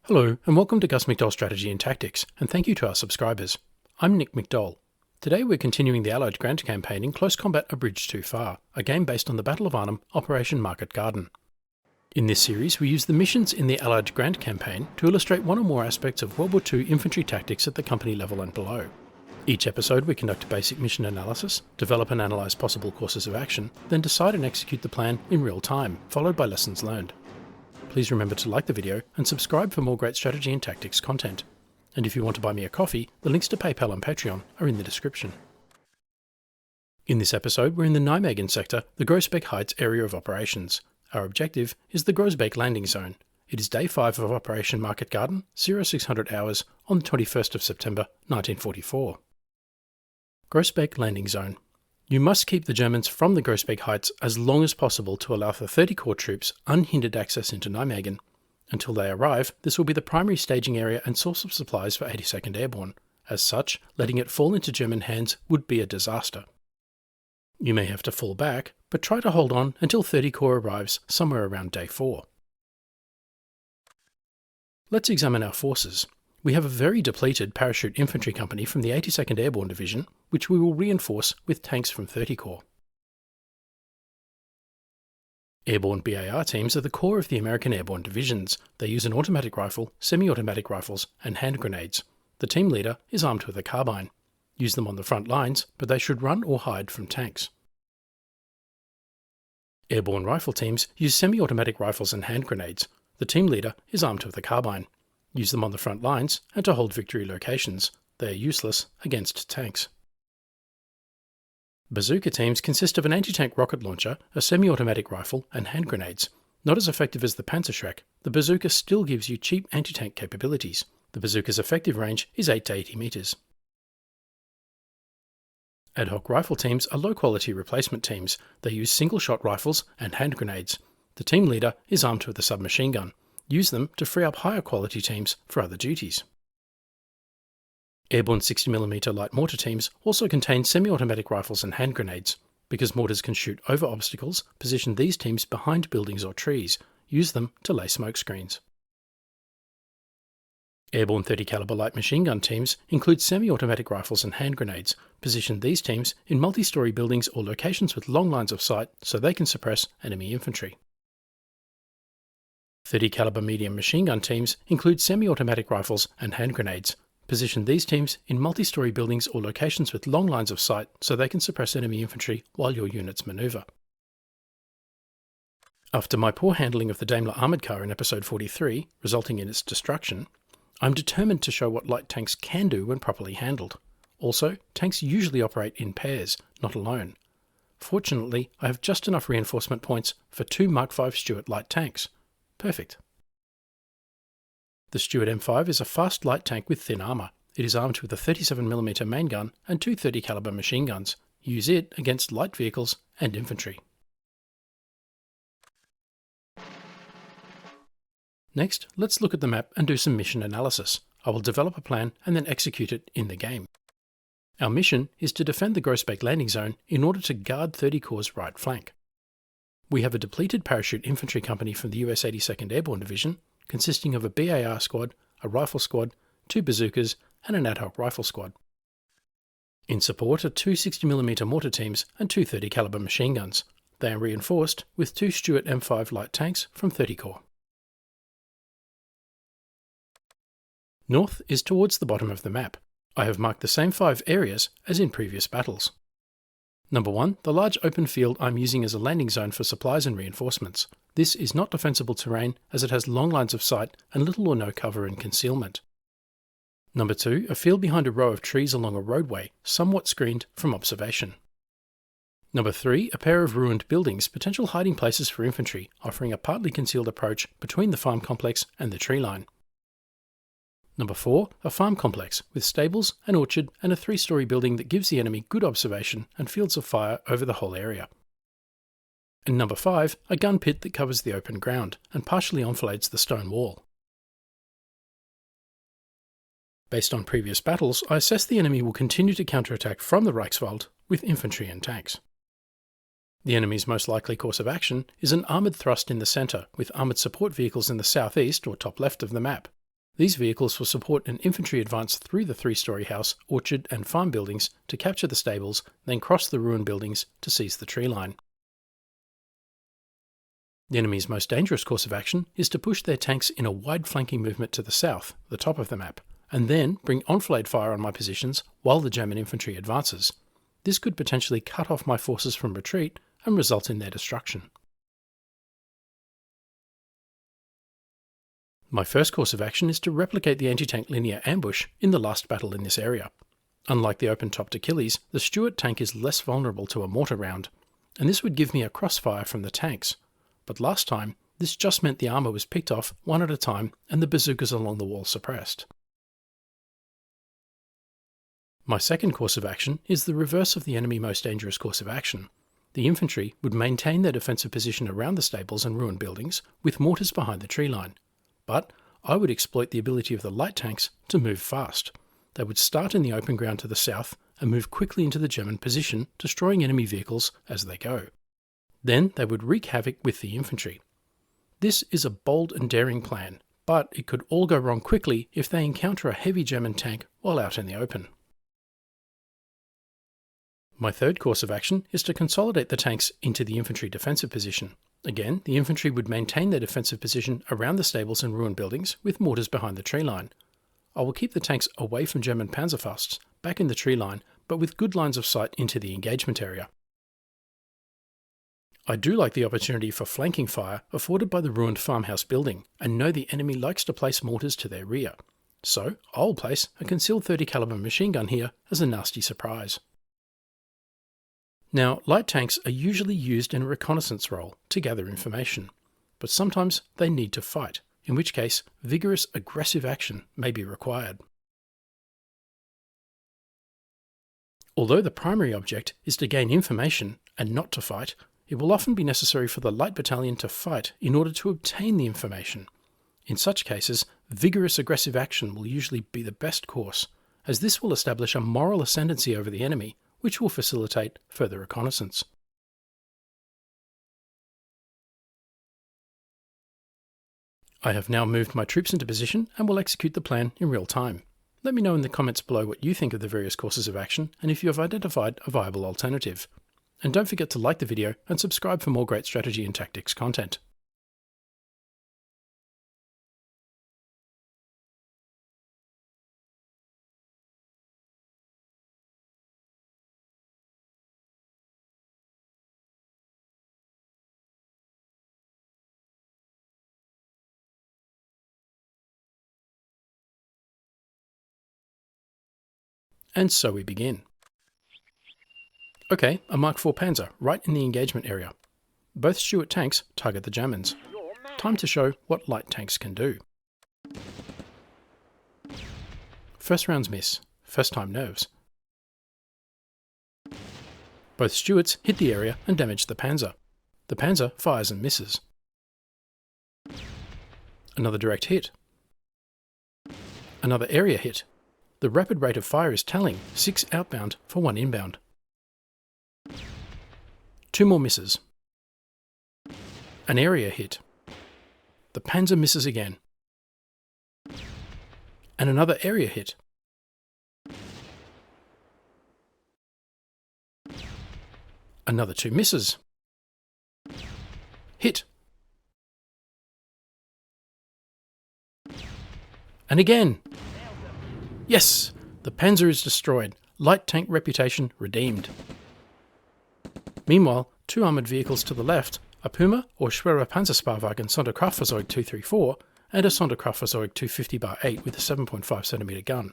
Hello and welcome to Gus McDoll Strategy and Tactics, and thank you to our subscribers. I'm Nick McDoll. Today we're continuing the Allied Grant campaign in Close Combat A Bridge Too Far, a game based on the Battle of Arnhem, Operation Marketgarden. In this series we use the missions in the Allied Grant campaign to illustrate one or more aspects of World War II infantry tactics at the company level and below. Each episode we conduct a basic mission analysis, develop and analyse possible courses of action, then decide and execute the plan in real time, followed by lessons learned. Please remember to like the video and subscribe for more great strategy and tactics content. And if you want to buy me a coffee, the links to PayPal and Patreon are in the description. In this episode, we're in the Nijmegen sector, the Groesbeek Heights area of operations. Our objective is the Groesbeek landing zone. It is day 5 of Operation Marketgarden, 0600 hours on the 21st of September 1944. Groesbeek landing zone. You must keep the Germans from the Groesbeek Heights as long as possible to allow for 30 Corps troops unhindered access into Nijmegen. Until they arrive, this will be the primary staging area and source of supplies for 82nd Airborne. As such, letting it fall into German hands would be a disaster. You may have to fall back, but try to hold on until 30 Corps arrives somewhere around day 4. Let's examine our forces. We have a very depleted parachute infantry company from the 82nd Airborne Division, which we will reinforce with tanks from 30 Corps. Airborne BAR teams are the core of the American Airborne Divisions. They use an automatic rifle, semi-automatic rifles, and hand grenades. The team leader is armed with a carbine. Use them on the front lines, but they should run or hide from tanks. Airborne rifle teams use semi-automatic rifles and hand grenades. The team leader is armed with a carbine. Use them on the front lines and to hold victory locations. They are useless against tanks. Bazooka teams consist of an anti-tank rocket launcher, a semi-automatic rifle, and hand grenades. Not as effective as the Panzerschreck, the bazooka still gives you cheap anti-tank capabilities. The bazooka's effective range is 8 to 80 metres. Ad hoc rifle teams are low-quality replacement teams. They use single-shot rifles and hand grenades. The team leader is armed with a submachine gun. Use them to free up higher quality teams for other duties. Airborne 60mm light mortar teams also contain semi-automatic rifles and hand grenades. Because mortars can shoot over obstacles, position these teams behind buildings or trees. Use them to lay smoke screens. Airborne 30 caliber light machine gun teams include semi-automatic rifles and hand grenades. Position these teams in multi-story buildings or locations with long lines of sight so they can suppress enemy infantry. 30 caliber medium machine gun teams include semi-automatic rifles and hand grenades. Position these teams in multi-story buildings or locations with long lines of sight so they can suppress enemy infantry while your units manoeuvre. After my poor handling of the Daimler armoured car in episode 43, resulting in its destruction, I'm determined to show what light tanks can do when properly handled. Also, tanks usually operate in pairs, not alone. Fortunately, I have just enough reinforcement points for 2 Mark V Stuart light tanks. Perfect. The Stuart M5 is a fast light tank with thin armour. It is armed with a 37mm main gun and 2 30 caliber machine guns. Use it against light vehicles and infantry. Next, let's look at the map and do some mission analysis. I will develop a plan and then execute it in the game. Our mission is to defend the Groesbeek landing zone in order to guard 30 Corps' right flank. We have a depleted parachute infantry company from the US 82nd Airborne Division, consisting of a BAR squad, a rifle squad, 2 bazookas, and an ad hoc rifle squad. In support are 2 60mm mortar teams and 2 30 caliber machine guns. They are reinforced with 2 Stuart M5 light tanks from 30 Corps. North is towards the bottom of the map. I have marked the same 5 areas as in previous battles. Number 1, the large open field I'm using as a landing zone for supplies and reinforcements. This is not defensible terrain as it has long lines of sight and little or no cover and concealment. Number 2, a field behind a row of trees along a roadway, somewhat screened from observation. Number 3, a pair of ruined buildings, potential hiding places for infantry, offering a partly concealed approach between the farm complex and the tree line. Number 4, a farm complex with stables, an orchard and a 3-storey building that gives the enemy good observation and fields of fire over the whole area. And number 5, a gun pit that covers the open ground and partially enfilades the stone wall. Based on previous battles, I assess the enemy will continue to counterattack from the Reichswald with infantry and tanks. The enemy's most likely course of action is an armoured thrust in the centre with armoured support vehicles in the southeast or top left of the map. These vehicles will support an infantry advance through the three-storey house, orchard and farm buildings to capture the stables, then cross the ruined buildings to seize the tree line. The enemy's most dangerous course of action is to push their tanks in a wide flanking movement to the south, the top of the map, and then bring enfilade fire on my positions while the German infantry advances. This could potentially cut off my forces from retreat and result in their destruction. My first course of action is to replicate the anti-tank linear ambush in the last battle in this area. Unlike the open-topped Achilles, the Stuart tank is less vulnerable to a mortar round, and this would give me a crossfire from the tanks. But last time, this just meant the armour was picked off one at a time and the bazookas along the wall suppressed. My second course of action is the reverse of the enemy most dangerous course of action. The infantry would maintain their defensive position around the stables and ruined buildings with mortars behind the tree line. But I would exploit the ability of the light tanks to move fast. They would start in the open ground to the south and move quickly into the German position, destroying enemy vehicles as they go. Then they would wreak havoc with the infantry. This is a bold and daring plan, but it could all go wrong quickly if they encounter a heavy German tank while out in the open. My third course of action is to consolidate the tanks into the infantry defensive position. Again, the infantry would maintain their defensive position around the stables and ruined buildings with mortars behind the tree line. I will keep the tanks away from German Panzerfausts, back in the tree line, but with good lines of sight into the engagement area. I do like the opportunity for flanking fire afforded by the ruined farmhouse building, and know the enemy likes to place mortars to their rear. So I'll place a concealed 30 caliber machine gun here as a nasty surprise. Now, light tanks are usually used in a reconnaissance role to gather information, but sometimes they need to fight, in which case vigorous aggressive action may be required. Although the primary object is to gain information and not to fight, it will often be necessary for the light battalion to fight in order to obtain the information. In such cases, vigorous aggressive action will usually be the best course, as this will establish a moral ascendancy over the enemy, which will facilitate further reconnaissance. I have now moved my troops into position and will execute the plan in real time. Let me know in the comments below what you think of the various courses of action and if you have identified a viable alternative. And don't forget to like the video and subscribe for more great strategy and tactics content. And so we begin. Okay, a Mark IV Panzer right in the engagement area. Both Stuart tanks target the Germans. Time to show what light tanks can do. First rounds miss, first time nerves. Both Stuarts hit the area and damage the Panzer. The Panzer fires and misses. Another direct hit. Another area hit. The rapid rate of fire is telling, 6 outbound for 1 inbound. 2 more misses. An area hit. The Panzer misses again. And another area hit. Another 2 misses. Hit. And again. Yes! The Panzer is destroyed. Light tank reputation redeemed. Meanwhile, 2 armoured vehicles to the left, a Puma or Schwerer Panzersparwagen Sonderkraftfahrzeug 234 and a Sonderkraftfahrzeug 250-8 with a 7.5cm gun.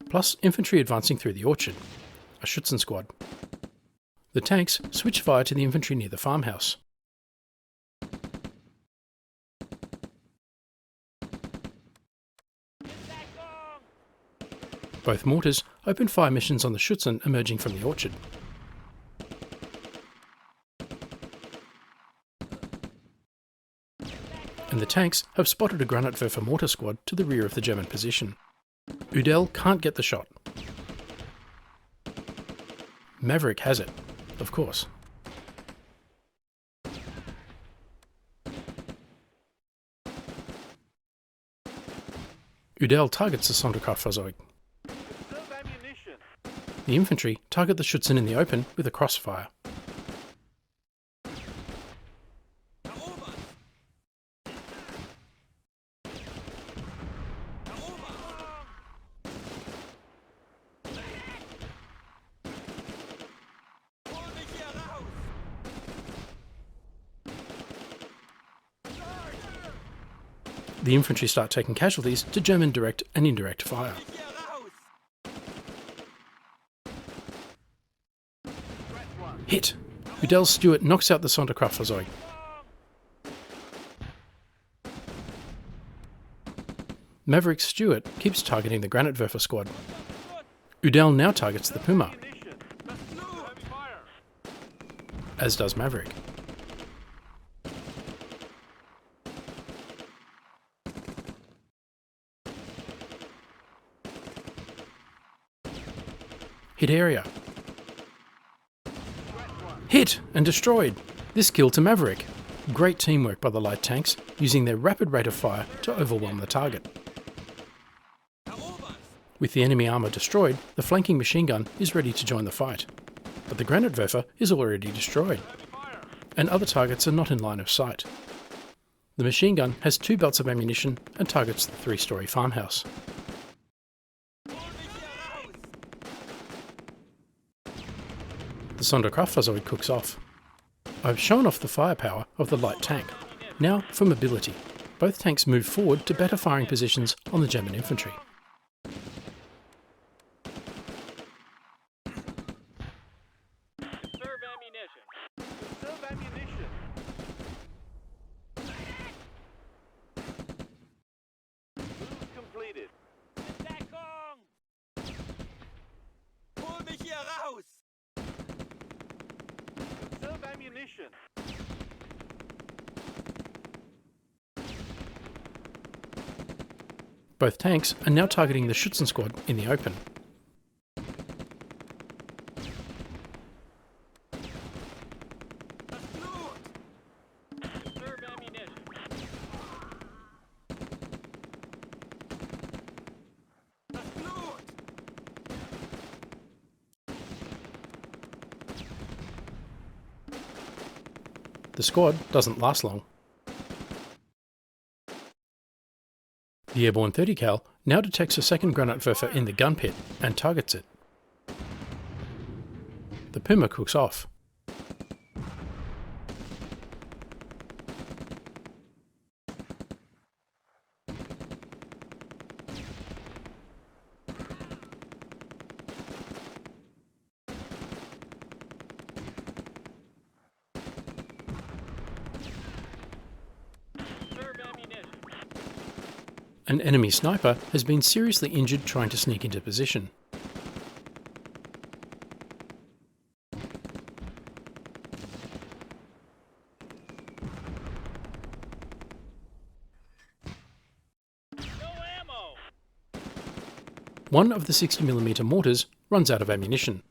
Plus infantry advancing through the orchard. A Schützen squad. The tanks switch fire to the infantry near the farmhouse. Both mortars open fire missions on the Schützen emerging from the orchard. And the tanks have spotted a Granatwerfer mortar squad to the rear of the German position. Udell can't get the shot. Maverick has it, of course. Udell targets the Sonderkraftfahrzeug. Conserve ammunition. The infantry target the Schützen in the open with a crossfire. The infantry start taking casualties to German direct and indirect fire. Hit! Udell's Stuart knocks out the Sonderkraftfahrzeug. Maverick's Stuart keeps targeting the Granatwerfer squad. Udell now targets the Puma, as does Maverick. Hit area. Hit and destroyed. This kill to Maverick. Great teamwork by the light tanks, using their rapid rate of fire to overwhelm the target. With the enemy armour destroyed, the flanking machine gun is ready to join the fight. But the Granatwerfer is already destroyed, and other targets are not in line of sight. The machine gun has 2 belts of ammunition and targets the 3-storey farmhouse. The Sonderkraftfahrzeug cooks off. I've shown off the firepower of the light tank. Now for mobility. Both tanks move forward to better firing positions on the German infantry. Conserve ammunition. Conserve ammunition. Move completed. Deckung! Hol mich hier raus! Conserve ammunition. Both tanks are now targeting the Schützen squad in the open. Conserve ammunition. The squad doesn't last long. The airborne 30 cal now detects a second Granatwerfer in the gun pit and targets it. The Puma cooks off. An enemy sniper has been seriously injured trying to sneak into position. One of the 60mm mortars runs out of ammunition.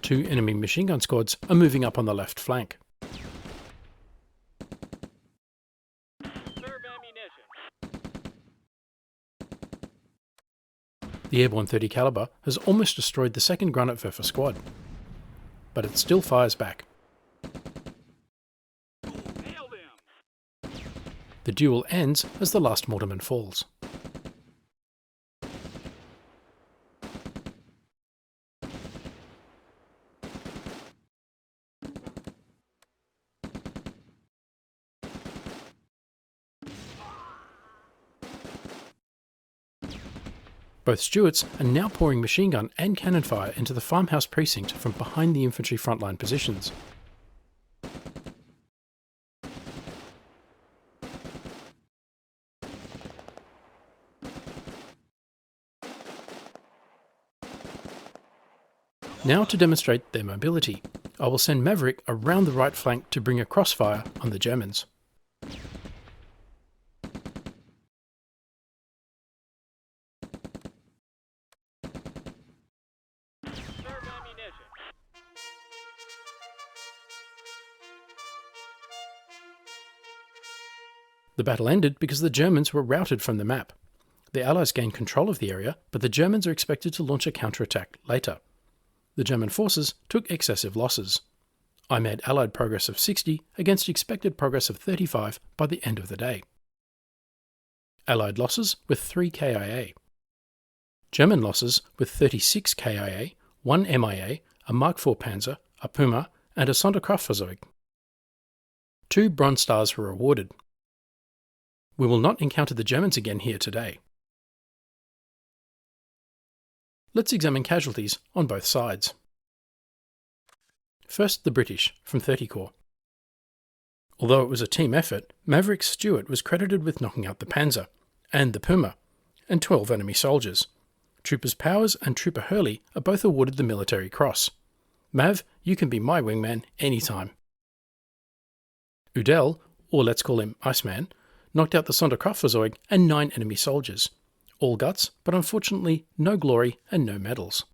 Two enemy machine gun squads are moving up on the left flank. The airborne 30 caliber has almost destroyed the second Granatwerfer squad, but it still fires back. The duel ends as the last mortarman falls. Both Stuarts are now pouring machine gun and cannon fire into the farmhouse precinct from behind the infantry frontline positions. Now to demonstrate their mobility. I will send Maverick around the right flank to bring a crossfire on the Germans. Serve ammunition. The battle ended because the Germans were routed from the map. The Allies gained control of the area, but the Germans are expected to launch a counterattack later. The German forces took excessive losses. I made Allied progress of 60 against expected progress of 35 by the end of the day. Allied losses with 3 KIA. German losses with 36 KIA, 1 MIA, a Mark IV Panzer, a Puma, and a Sonderkraftfahrzeug. 2 Bronze Stars were awarded. We will not encounter the Germans again here today. Let's examine casualties on both sides. First, the British, from 30 Corps. Although it was a team effort, Maverick Stewart was credited with knocking out the Panzer, and the Puma, and 12 enemy soldiers. Troopers Powers and Trooper Hurley are both awarded the Military Cross. Mav, you can be my wingman anytime. Udell, or let's call him Iceman, knocked out the Sonderkraftfahrzeug and 9 enemy soldiers. All guts, but unfortunately no glory and no medals.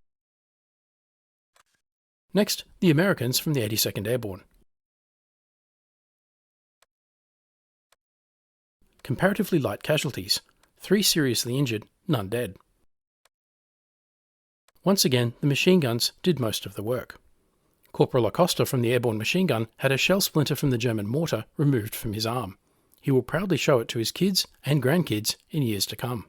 Next, the Americans from the 82nd Airborne. Comparatively light casualties, 3 seriously injured, none dead. Once again, the machine guns did most of the work. Corporal Acosta from the airborne machine gun had a shell splinter from the German mortar removed from his arm. He will proudly show it to his kids and grandkids in years to come.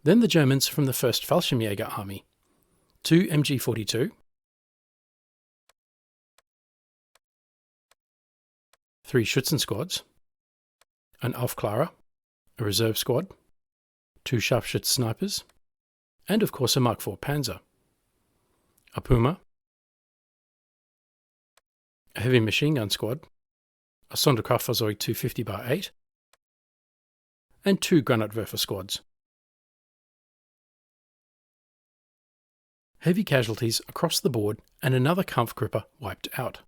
Then the Germans from the 1st Fallschirmjäger Army. 2 MG42, 3 Schützen squads, an Aufklärer, a reserve squad, 2 Scharfschütz snipers, and of course a Mark IV Panzer, a Puma, a heavy machine gun squad, a Sonderkraftfahrzeug 250x8, and 2 Granatwerfer squads. Heavy casualties across the board and another Kampfgruppe wiped out.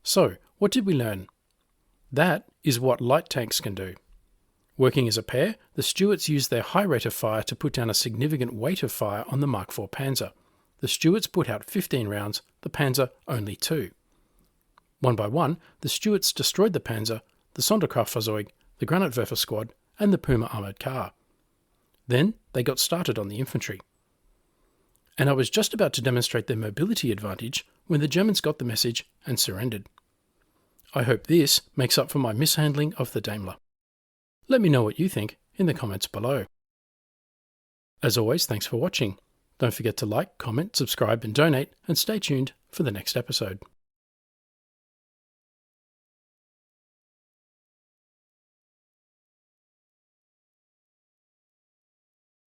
So, what did we learn? That is what light tanks can do. Working as a pair, the Stuarts used their high rate of fire to put down a significant weight of fire on the Mark IV Panzer. The Stuarts put out 15 rounds, the Panzer only 2. One by one, the Stuarts destroyed the Panzer, the Sonderkraftfahrzeug, the Granatwerfer squad, and the Puma armoured car. Then they got started on the infantry. And I was just about to demonstrate their mobility advantage when the Germans got the message and surrendered. I hope this makes up for my mishandling of the Daimler. Let me know what you think in the comments below. As always, thanks for watching. Don't forget to like, comment, subscribe and donate, and stay tuned for the next episode.